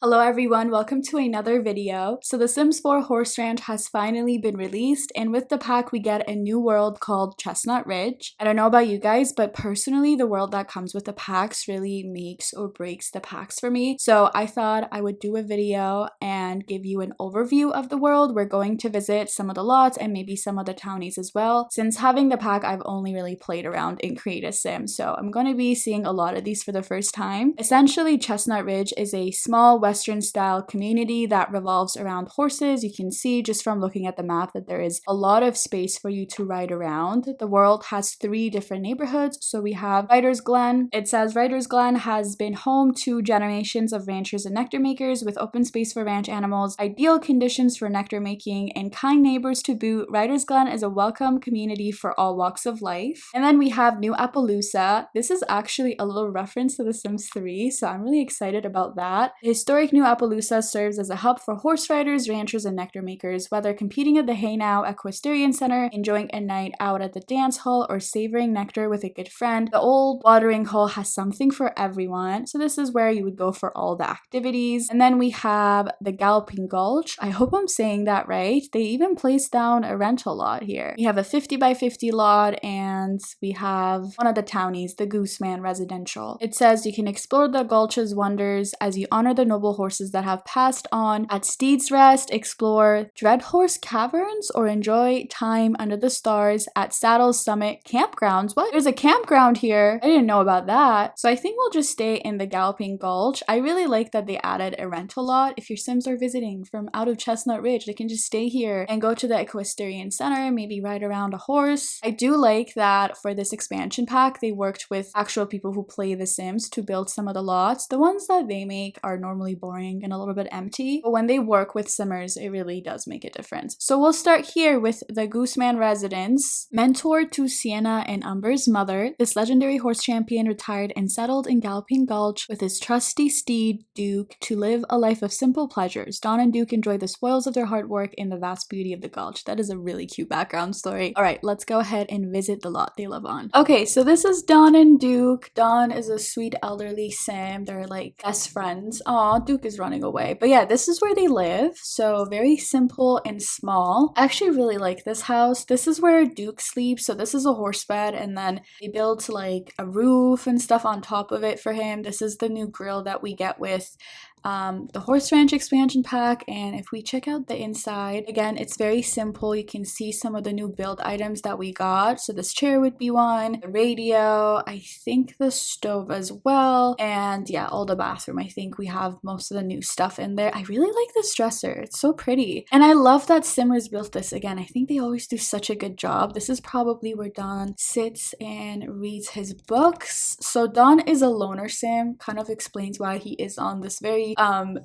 Hello everyone, welcome to another video. So the Sims 4 Horse Ranch has finally been released, and with the pack we get a new world called Chestnut Ridge. I don't know about you guys, but personally the world that comes with the packs really makes or breaks the packs for me. So I thought I would do a video and give you an overview of the world. We're going to visit some of the lots and maybe some of the townies as well. Since having the pack, I've only really played around in Create a Sim, so I'm going to be seeing a lot of these for the first time. Essentially, Chestnut Ridge is a small Western style community that revolves around horses. You can see just from looking at the map that there is a lot of space for you to ride around. The world has 3 different neighborhoods. So we have Writer's Glen. It says Writer's Glen has been home to generations of ranchers and nectar makers with open space for ranch animals, ideal conditions for nectar making, and kind neighbors to boot. Writer's Glen is a welcome community for all walks of life. And then we have New Appaloosa. This is actually a little reference to The Sims 3, so I'm really excited about that. Historic New Appaloosa serves as a hub for horse riders, ranchers, and nectar makers, whether competing at the Hey Now Equestrian Center, enjoying a night out at the dance hall, or savoring nectar with a good friend. The old watering hole has something for everyone, so this is where you would go for all the activities. And then we have the Galloping Gulch. I hope I'm saying that right. They even placed down a rental lot here. We have a 50 by 50 lot, and we have one of the townies, the Gooseman Residential. It says you can explore the gulch's wonders as you honor the noble horses that have passed on. At Steed's Rest, explore Dreadhorse Caverns or enjoy time under the stars at Saddle's Summit Campgrounds. What? There's a campground here. I didn't know about that. So I think we'll just stay in the Galloping Gulch. I really like that they added a rental lot. If your Sims are visiting from out of Chestnut Ridge, they can just stay here and go to the Equestrian Center, maybe ride around a horse. I do like that for this expansion pack, they worked with actual people who play The Sims to build some of the lots. The ones that they make are normally boring and a little bit empty, but when they work with Simmers, it really does make a difference. So we'll start here with the Gooseman residence. Mentor to Sienna and Umber's mother, this legendary horse champion retired and settled in Galloping Gulch with his trusty steed, Duke, to live a life of simple pleasures. Dawn and Duke enjoy the spoils of their hard work in the vast beauty of the gulch. That is a really cute background story. All right, let's go ahead and visit the lot they live on. Okay, so this is Dawn and Duke. Dawn is a sweet elderly Sim. They're like best friends. Aw, Duke is running away. But yeah, this is where they live. So very simple and small. I actually really like this house. This is where Duke sleeps. So this is a horse bed, and then they built like a roof and stuff on top of it for him. This is the new grill that we get with the Horse Ranch expansion pack. And if we check out the inside, again, it's very simple. You can see some of the new build items that we got. So this chair would be one, the radio, I think the stove as well, and yeah, all the bathroom. I think we have most of the new stuff in there. I really like this dresser. It's so pretty, and I love that Simmers built this. Again, I think they always do such a good job. This is probably where Don sits and reads his books. So Don is a loner Sim, kind of explains why he is on this very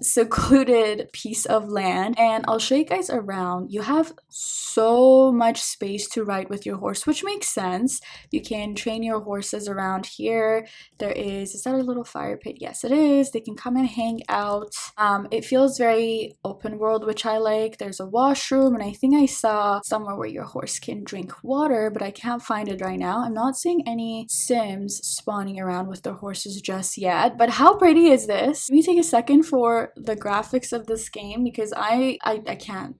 secluded piece of land. And I'll show you guys around. You have so much space to ride with your horse, which makes sense. You can train your horses around here. There is that a little fire pit? Yes, it is. They can come and hang out. It feels very open world, which I like. There's a washroom, and I think I saw somewhere where your horse can drink water, but I can't find it right now. I'm not seeing any Sims spawning around with their horses just yet, but how pretty is this? Let me take a second for the graphics of this game, because I can't.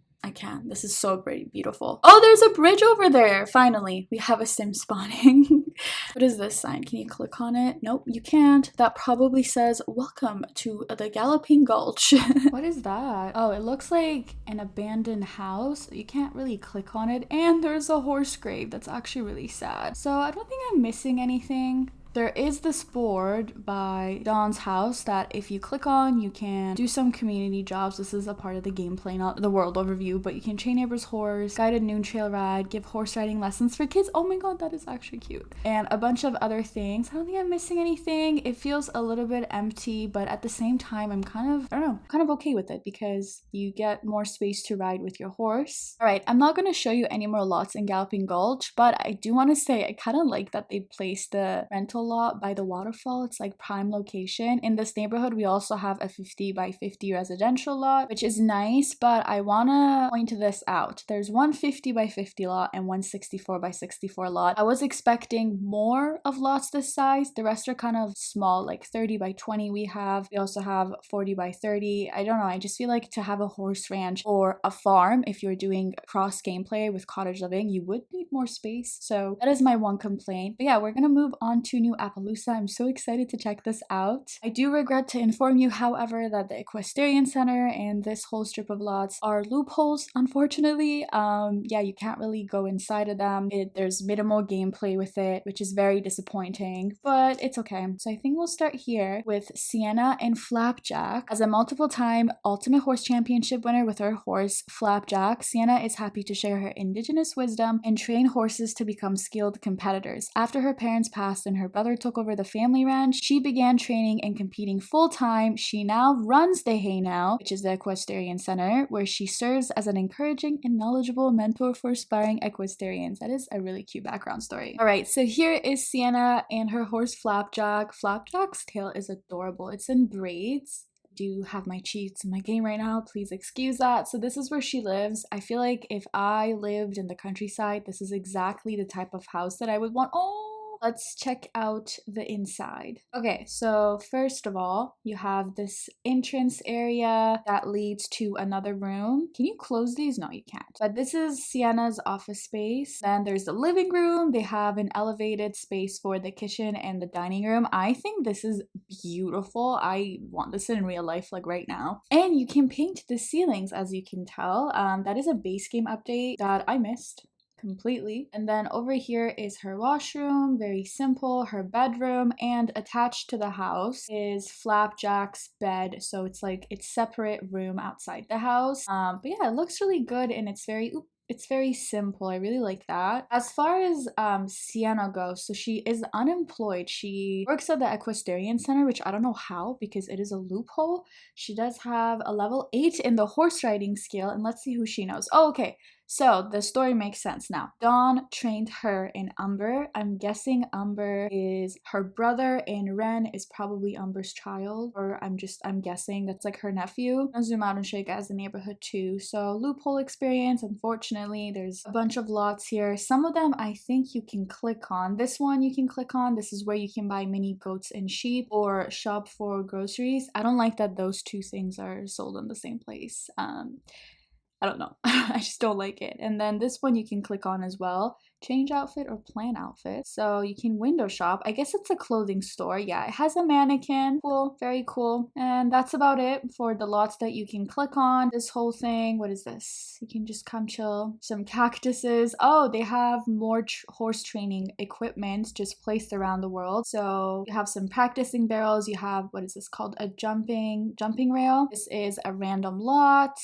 This is so pretty, beautiful. Oh, there's a bridge over there. Finally, we have a Sim spawning. What is this sign? Can you click on it? Nope, you can't. That probably says, welcome to the Galloping Gulch. What is that? Oh, it looks like an abandoned house. You can't really click on it. And there's a horse grave. That's actually really sad. So I don't think I'm missing anything. There is this board by Dawn's house that if you click on, you can do some community jobs. This is a part of the gameplay, not the world overview, but you can train neighbor's horse, guide a noon trail ride, give horse riding lessons for kids. Oh my god, that is actually cute. And a bunch of other things. I don't think I'm missing anything. It feels a little bit empty, but at the same time, I'm kind of okay with it because you get more space to ride with your horse. All right, I'm not going to show you any more lots in Galloping Gulch, but I do want to say I kind of like that they placed the rental lot by the waterfall. It's like prime location. In this neighborhood, we also have a 50 by 50 residential lot, which is nice, but I wanna point this out. There's one 50 by 50 lot and one 64 by 64 lot. I was expecting more of lots this size. The rest are kind of small, like 30 by 20 we have. We also have 40 by 30. I don't know, I just feel like to have a horse ranch or a farm, if you're doing cross gameplay with cottage living, you would need more space. So that is my one complaint. But yeah, we're gonna move on to New Appaloosa. I'm so excited to check this out. I do regret to inform you, however, that the Equestrian Center and this whole strip of lots are loopholes, unfortunately. Yeah, you can't really go inside of them. There's minimal gameplay with it, which is very disappointing, but it's okay. So I think we'll start here with Sienna and Flapjack. As a multiple-time Ultimate Horse Championship winner with her horse, Flapjack, Sienna is happy to share her indigenous wisdom and train horses to become skilled competitors. After her parents passed and her brother took over the family ranch, she began training and competing full-time. She now runs the Hey Now, which is the Equestrian Center, where she serves as an encouraging and knowledgeable mentor for aspiring equestrians. That is a really cute background story. Alright, so here is Sienna and her horse Flapjack. Flapjack's tail is adorable. It's in braids. Do have my cheats in my game right now, please excuse that. So this is where she lives. I feel like if I lived in the countryside, this is exactly the type of house that I would want. Oh, let's check out the inside. Okay, so first of all, you have this entrance area that leads to another room. Can you close these? No, you can't. But this is Sienna's office space. Then there's the living room. They have an elevated space for the kitchen and the dining room. I think this is beautiful. I want this in real life, like right now. And you can paint the ceilings, as you can tell. That is a base game update that I missed completely. And then over here is her washroom, very simple, her bedroom, and attached to the house is Flapjack's bed. So it's like it's separate room outside the house. But yeah, it looks really good and it's very simple. I really like that. As far as Sienna goes, so she is unemployed. She works at the Equestrian Center, which I don't know how because it is a loophole. She does have a level 8 in the horse riding skill, and let's see who she knows. Oh, okay. So the story makes sense now. Dawn trained her in Umber. I'm guessing Umber is her brother and Ren is probably Umber's child, or I'm guessing that's like her nephew. I'll zoom out and show you guys the neighborhood too. So loophole experience, unfortunately, there's a bunch of lots here. Some of them I think you can click on. This one you can click on. This is where you can buy mini goats and sheep or shop for groceries. I don't like that those two things are sold in the same place. I don't know. I just don't like it. And then this one you can click on as well. Change outfit or plan outfit. So you can window shop. I guess it's a clothing store. Yeah, it has a mannequin. Cool. Very cool. And that's about it for the lots that you can click on. This whole thing. What is this? You can just come chill. Some cactuses. Oh, they have more horse training equipment just placed around the world. So you have some practicing barrels. You have, what is this called? A jumping rail. This is a random lot.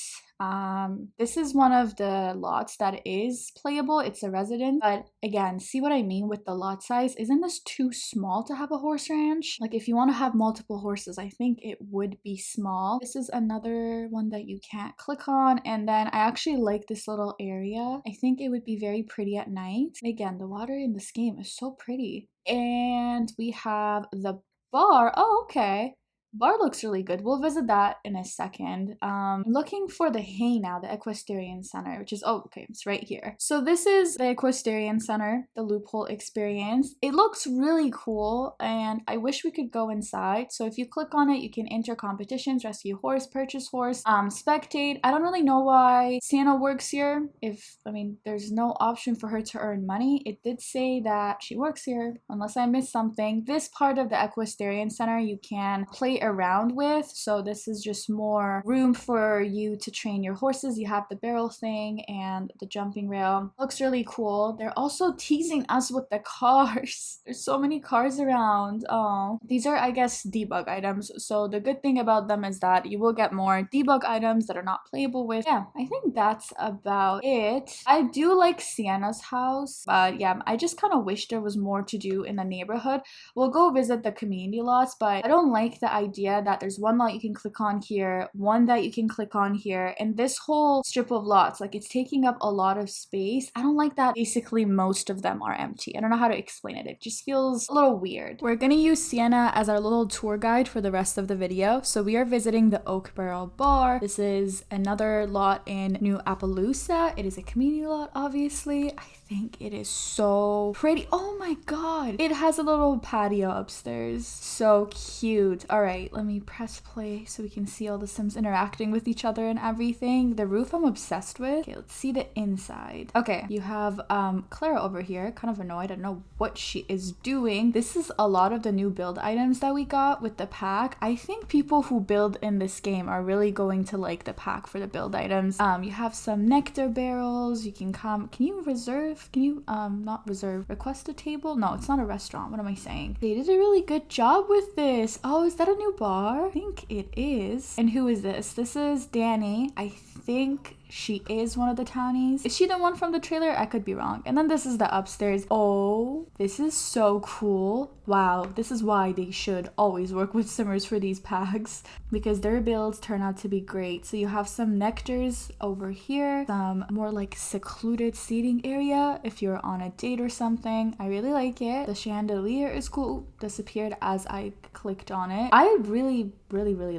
This is one of the lots that is playable. It's a residence, but again, see what I mean with the lot size? Isn't this too small to have a horse ranch? Like if you want to have multiple horses, I think it would be small. This is another one that you can't click on. And then I actually like this little area. I think it would be very pretty at night. Again, the water in this game is so pretty. And we have the bar. Oh, okay. Bar looks really good. We'll visit that in a second. I'm looking for the Hey Now, the Equestrian Center, which is, oh, okay, it's right here. So this is the Equestrian Center, the loophole experience. It looks really cool, and I wish we could go inside. So if you click on it, you can enter competitions, rescue horse, purchase horse, spectate. I don't really know why Sienna works here. There's no option for her to earn money. It did say that she works here, unless I missed something. This part of the Equestrian Center, you can play around with. So this is just more room for you to train your horses. You have the barrel thing and the jumping rail. Looks really cool. They're also teasing us with the cars. There's so many cars around. Oh, these are, I guess, debug items. So the good thing about them is that you will get more debug items that are not playable with. Yeah, I think that's about it. I do like Sienna's house, but yeah, I just kind of wish there was more to do in the neighborhood. We'll go visit the community lots, but I don't like the idea idea that there's one lot you can click on here, one that you can click on here, and this whole strip of lots, like it's taking up a lot of space. I don't like that basically most of them are empty. I don't know how to explain it. It just feels a little weird. We're gonna use Sienna as our little tour guide for the rest of the video. So we are visiting the Oak Barrel Bar. This is another lot in New Appaloosa. It is a community lot, obviously. I think it is so pretty. Oh my god. It has a little patio upstairs. So cute. All right, let me press play so we can see all the Sims interacting with each other and everything. The roof I'm obsessed with. Okay, let's see the inside. Okay, you have Clara over here, kind of annoyed. I don't know what she is doing. This is a lot of the new build items that we got with the pack. I think people who build in this game are really going to like the pack for the build items. You have some nectar barrels. You can come. Can you reserve? Can you not reserve? Request a table? No, it's not a restaurant. What am I saying? They did a really good job with this. Oh, is that a new bar? I think it is. And who is this? This is Danny. I think she is one of the townies. Is she the one from the trailer? I could be wrong. And then this is the upstairs. Oh, this is so cool. Wow, this is why they should always work with Simmers for these packs, because their builds turn out to be great. So you have some nectars over here, some more like secluded seating area if you're on a date or something. I really like it. The chandelier is cool. Disappeared as I clicked on it. I really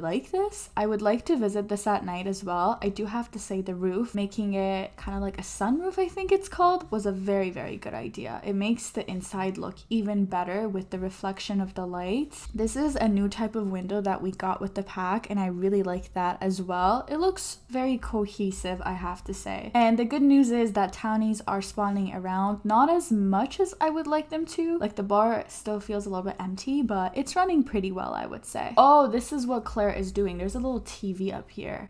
like this. I would like to visit this at night as well. I do have to say the roof, making it kind of like a sunroof, I think it's called, was a very good idea. It makes the inside look even better with the reflection of the lights. This is a new type of window that we got with the pack, and I really like that as well. It looks very cohesive, I have to say. And the good news is that townies are spawning around, not as much as I would like them to. Like the bar still feels a little bit empty, but it's running pretty well, I would say. Oh, this is what Claire is doing. There's a little TV up here.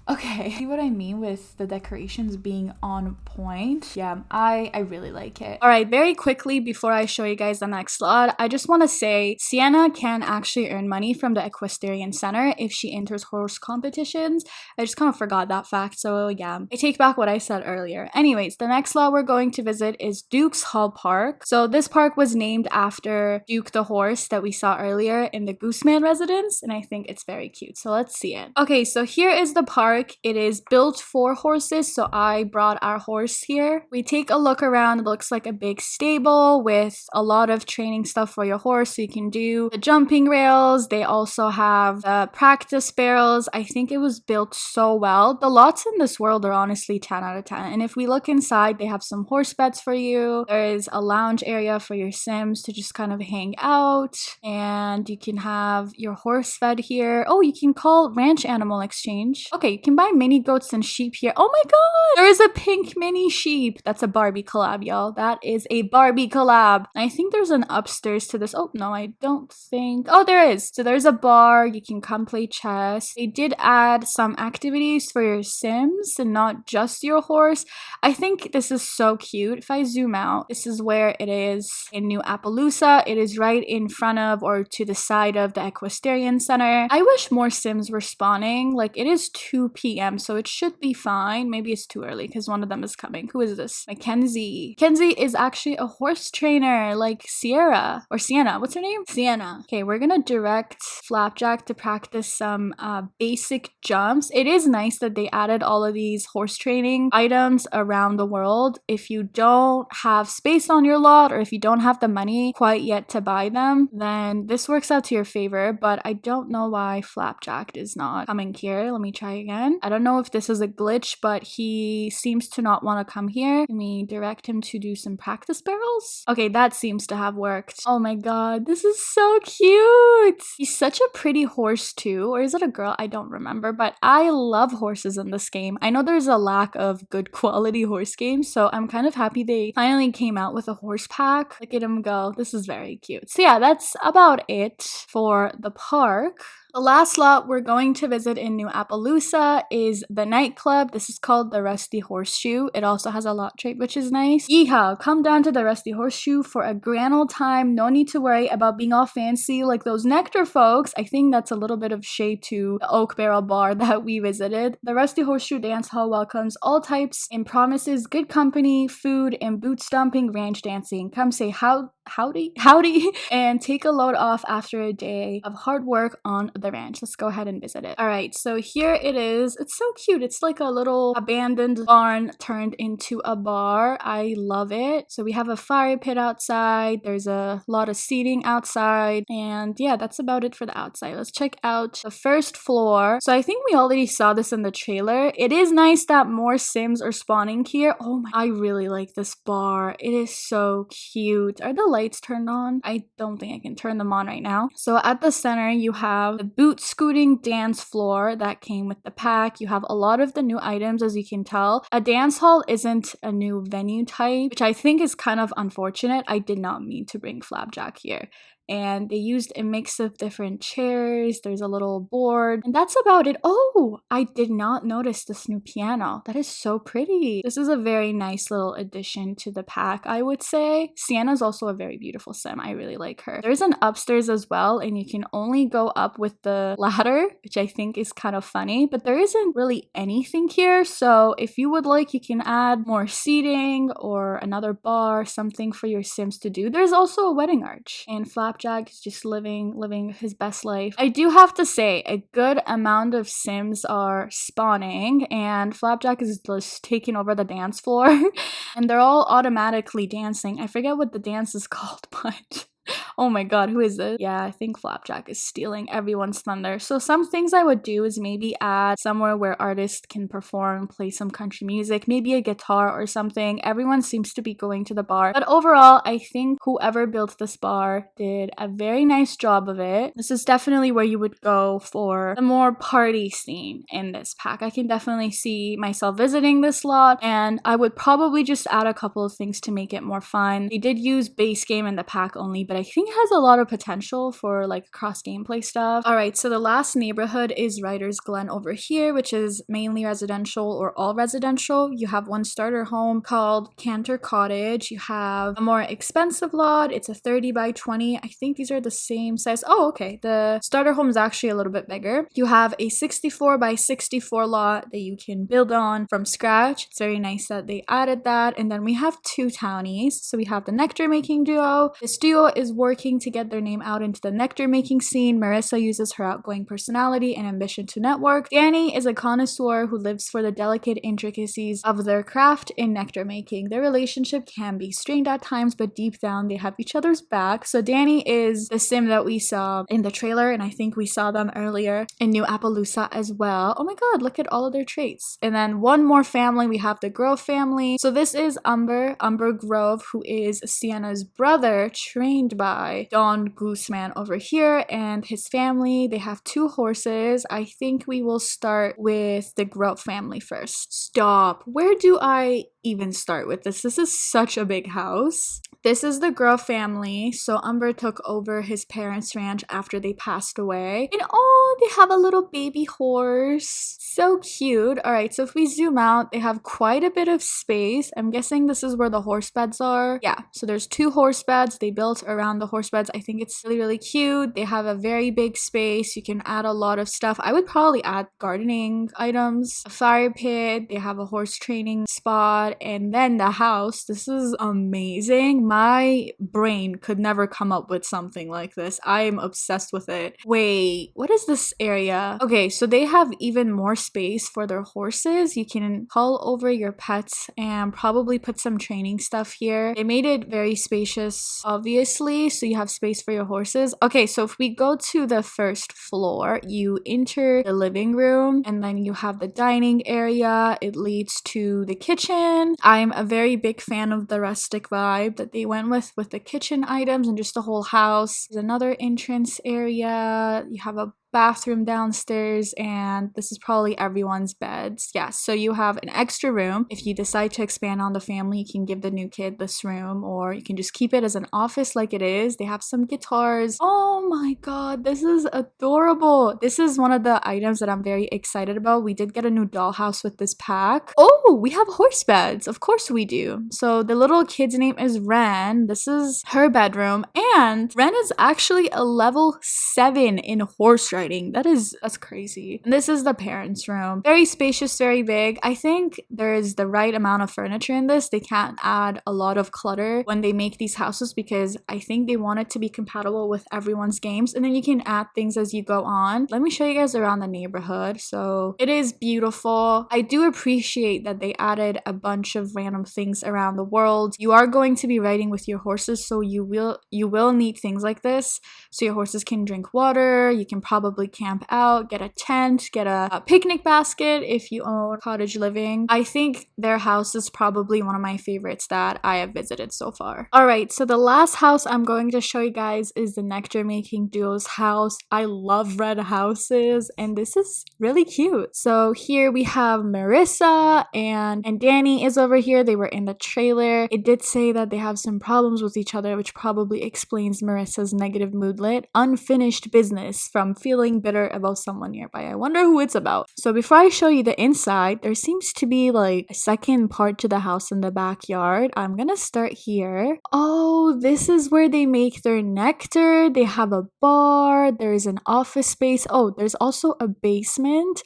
Okay, see what I mean with the decorations being on point? Yeah, I really like it. All right, very quickly before I show you guys the next slot, I just want to say Sienna can actually earn money from the Equestrian Center if she enters horse competitions. I just kind of forgot that fact, so yeah, I take back what I said earlier. Anyways, the next slot we're going to visit is Duke's Hall Park. So this park was named after Duke the horse that we saw earlier in the Gooseman residence, and I think it's very cute. So let's see it. Okay, so here is the park. It is built for horses, so I brought our horse here. We take a look around. It looks like a big stable with a lot of training stuff for your horse, so you can do the jumping rails. They also have the practice barrels. I think it was built so well. The lots in this world are honestly 10 out of 10. And if we look inside, they have some horse beds for you. There is a lounge area for your Sims to just kind of hang out, and you can have your horse fed here. Oh, you can call ranch animal exchange. Okay, you can buy mini goats and sheep here. Oh my god, there is a pink mini sheep. That's a Barbie collab, y'all. That is a Barbie collab. I think there's an upstairs to this. Oh no, I don't think. Oh, there is. So there's a bar. You can come play chess. They did add some activities for your Sims and not just your horse. I think this is so cute. If I zoom out, this is where it is in New Appaloosa. It is right in front of or to the side of the Equestrian Center. I wish more Sims were spawning. Like, it is 2 p.m. so it should be fine. Maybe it's too early because one of them is coming. Who is this? Mackenzie. Mackenzie is actually a horse trainer like Sierra or Sienna. What's her name? Sienna. Okay, we're gonna direct Flapjack to practice some basic jumps. It is nice that they added all of these horse training items around the world. If you don't have space on your lot, or if you don't have the money quite yet to buy them, then this works out to your favor. But I don't know why Flapjack is not coming here. Let me try again. I don't know if this is a glitch, but he seems to not want to come here. Let me direct him to do some practice barrels. Okay, that seems to have worked. Oh my god, this is so cute. He's such a pretty horse too. Or is it a girl? I don't remember, but I love horses in this game. I know there's a lack of good quality horse games, so I'm kind of happy they finally came out with a horse pack. Look at him go. This is very cute. So yeah, that's about it for the park. The last lot we're going to visit in New Appaloosa is the nightclub. This is called the Rusty Horseshoe. It also has a lot trait, which is nice. Yeehaw! Come down to the Rusty Horseshoe for a grand old time. No need to worry about being all fancy like those Nectar folks. I think that's a little bit of shade to the Oak Barrel Bar that we visited. The Rusty Horseshoe Dance Hall welcomes all types and promises good company, food, and boot stomping ranch dancing. Come say howdy, and take a load off after a day of hard work on the ranch. Let's go ahead and visit it. All right, so here it is. It's so cute. It's like a little abandoned barn turned into a bar. I love it. So we have a fire pit outside. There's a lot of seating outside, and yeah, that's about it for the outside. Let's check out the first floor. So I think we already saw this in the trailer. It is nice that more Sims are spawning here. Oh my, I really like this bar. It is so cute. Are the lights turned on? I don't think I can turn them on right now. So at the center, you have the boot scooting dance floor that came with the pack. You have a lot of the new items, as you can tell. A dance hall isn't a new venue type, which I think is kind of unfortunate. I did not mean to bring Flapjack here. And they used a mix of different chairs. There's a little board, and that's about it. Oh, I did not notice this new piano. That is so pretty. This is a very nice little addition to the pack, I would say. Sienna's also a very beautiful sim. I really like her. There's an upstairs as well, and you can only go up with the ladder, which I think is kind of funny, but there isn't really anything here. So if you would like, you can add more seating or another bar, something for your sims to do. There's also a wedding arch, and Flapjack is just living his best life. I do have to say, a good amount of sims are spawning, and Flapjack is just taking over the dance floor, and they're all automatically dancing. I forget what the dance is called, but oh my god, who is it? Yeah, I think Flapjack is stealing everyone's thunder. So some things I would do is maybe add somewhere where artists can perform, play some country music, maybe a guitar or something. Everyone seems to be going to the bar. But overall, I think whoever built this bar did a very nice job of it. This is definitely where you would go for the more party scene in this pack. I can definitely see myself visiting this lot, and I would probably just add a couple of things to make it more fun. They did use base game in the pack only, but I think it has a lot of potential for like cross gameplay stuff. All right, so the last neighborhood is Writer's Glen over here, which is mainly residential or all residential. You have one starter home called Cantor Cottage. You have a more expensive lot. It's a 30 by 20. I think these are the same size. Oh, okay. The starter home is actually a little bit bigger. You have a 64 by 64 lot that you can build on from scratch. It's very nice that they added that. And then we have two townies. So we have the nectar making duo. This duo is working to get their name out into the nectar making scene. Marissa uses her outgoing personality and ambition to network. Danny is a connoisseur who lives for the delicate intricacies of their craft in nectar making. Their relationship can be strained at times, but deep down they have each other's back. So Danny is the sim that we saw in the trailer, and I think we saw them earlier in New Appaloosa as well. Oh my god, look at all of their traits. And then one more family, we have the Grove family. So this is Umber Grove, who is Sienna's brother, trained by Don Gooseman over here, and his family. They have two horses. I think we will start with the Grove family first. Stop. Where do I even start with this? This is such a big house. This is the Grove family. So Umber took over his parents' ranch after they passed away. And oh, they have a little baby horse. So cute. All right, so if we zoom out, they have quite a bit of space. I'm guessing this is where the horse beds are. Yeah, so there's two horse beds. They built around the horse beds. I think it's really, really cute. They have a very big space. You can add a lot of stuff. I would probably add gardening items, a fire pit. They have a horse training spot, and then the house. This is amazing. My brain could never come up with something like this. I am obsessed with it. Wait, what is this area? Okay, so they have even more space for their horses. You can call over your pets and probably put some training stuff here. They made it very spacious, obviously, so you have space for your horses. Okay, so if we go to the first floor, you enter the living room, and then you have the dining area. It leads to the kitchen. I'm a very big fan of the rustic vibe that they went with the kitchen items and just the whole house. There's another entrance area. You have a bathroom downstairs, and this is probably everyone's beds. Yeah, so you have an extra room. If you decide to expand on the family, you can give the new kid this room, or you can just keep it as an office like it is. They have some guitars. Oh my god, this is adorable. This is one of the items that I'm very excited about. We did get a new dollhouse with this pack. Oh, we have horse beds. Of course we do. So the little kid's name is Ren. This is her bedroom, and Ren is actually a level 7 in horse riding. writing. That's crazy. And this is the parents' room. Very spacious, very big. I think there's the right amount of furniture in this. They can't add a lot of clutter when they make these houses because I think they want it to be compatible with everyone's games, and then you can add things as you go on. Let me show you guys around the neighborhood. So it is beautiful. I do appreciate that they added a bunch of random things around the world. You are going to be riding with your horses, so you will need things like this so your horses can drink water. You can probably camp out, get a tent, get a picnic basket if you own cottage living. I think their house is probably one of my favorites that I have visited so far. All right, so the last house I'm going to show you guys is the nectar making duo's house. I love red houses, and this is really cute. So here we have Marissa and Danny is over here. They were in the trailer. It did say that they have some problems with each other, which probably explains Marissa's negative moodlet. Unfinished business from feeling bitter about someone nearby. I wonder who it's about. So before I show you the inside, there seems to be like a second part to the house in the backyard. I'm gonna start here. Oh, this is where they make their nectar. They have a bar. There's an office space. Oh, there's also a basement.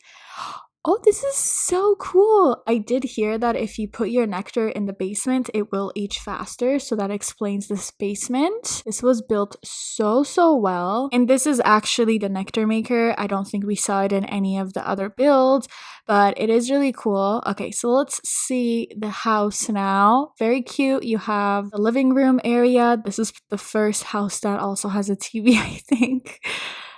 Oh, this is so cool. I did hear that if you put your nectar in the basement, it will age faster. So that explains this basement. This was built so well. And this is actually the nectar maker. I don't think we saw it in any of the other builds, but it is really cool. Okay, so let's see the house now. Very cute. You have the living room area. This is the first house that also has a TV, I think.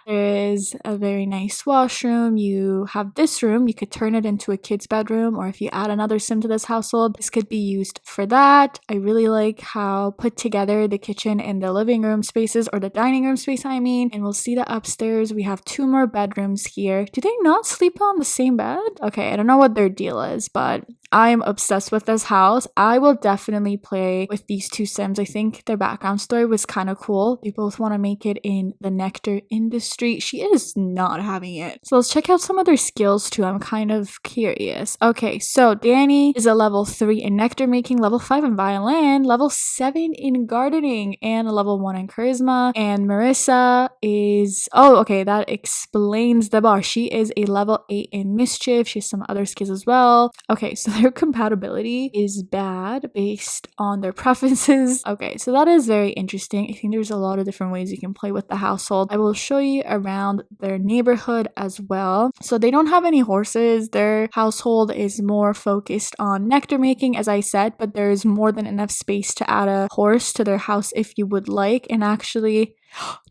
There is a very nice washroom. You have this room. You could turn it into a kid's bedroom, or if you add another sim to this household, this could be used for that. I really like how put together the kitchen and the living room spaces, or the dining room space, I mean. And we'll see the upstairs. We have 2 more bedrooms here. Do they not sleep on the same bed? Okay, I don't know what their deal is, but I'm obsessed with this house. I will definitely play with these 2 sims. I think their background story was kind of cool. They both want to make it in the nectar industry. She is not having it. So let's check out some of their skills too. I'm kind of curious. Okay, so Danny is a level 3 in nectar making, level 5 in violin, level 7 in gardening, and a level 1 in charisma. And Marissa is, oh, okay, that explains the bar. She is a level 8 in mischief. She has some other skills as well. Okay, so their compatibility is bad based on their preferences. Okay, so that is very interesting. I think there's a lot of different ways you can play with the household. I will show you around their neighborhood as well. So they don't have any horses. Their household is more focused on nectar making, as I said, but there's more than enough space to add a horse to their house if you would like. And actually,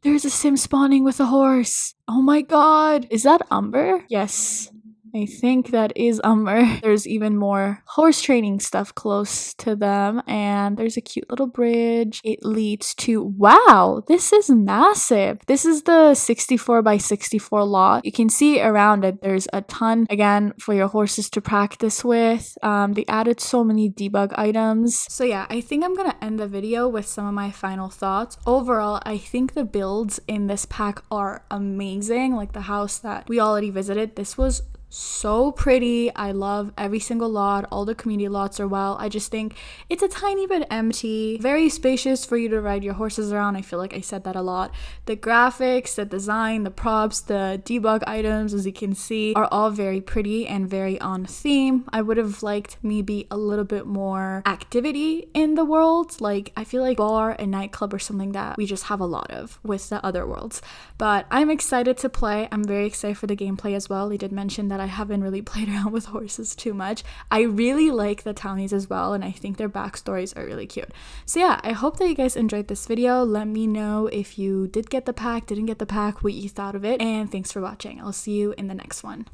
there's a sim spawning with a horse. Oh my god. Is that Umber? Yes. I think that is Umber. There's even more horse training stuff close to them, and there's a cute little bridge. It leads to, wow, this is massive. This is the 64 by 64 lot. You can see around it, there's a ton, again, for your horses to practice with. They added so many debug items. So yeah, I think I'm gonna end the video with some of my final thoughts. Overall, I think the builds in this pack are amazing. Like the house that we already visited, this was so pretty. I love every single lot. All the community lots are well. I just think it's a tiny bit empty, very spacious for you to ride your horses around. I feel like I said that a lot. The graphics, the design, the props, the debug items, as you can see, are all very pretty and very on theme. I would have liked maybe a little bit more activity in the world. Like I feel like bar and nightclub or something that we just have a lot of with the other worlds. But I'm excited to play. I'm very excited for the gameplay as well. They did mention that I haven't really played around with horses too much. I really like the townies as well, and I think their backstories are really cute. So yeah, I hope that you guys enjoyed this video. Let me know if you did get the pack, didn't get the pack, what you thought of it, and thanks for watching. I'll see you in the next one.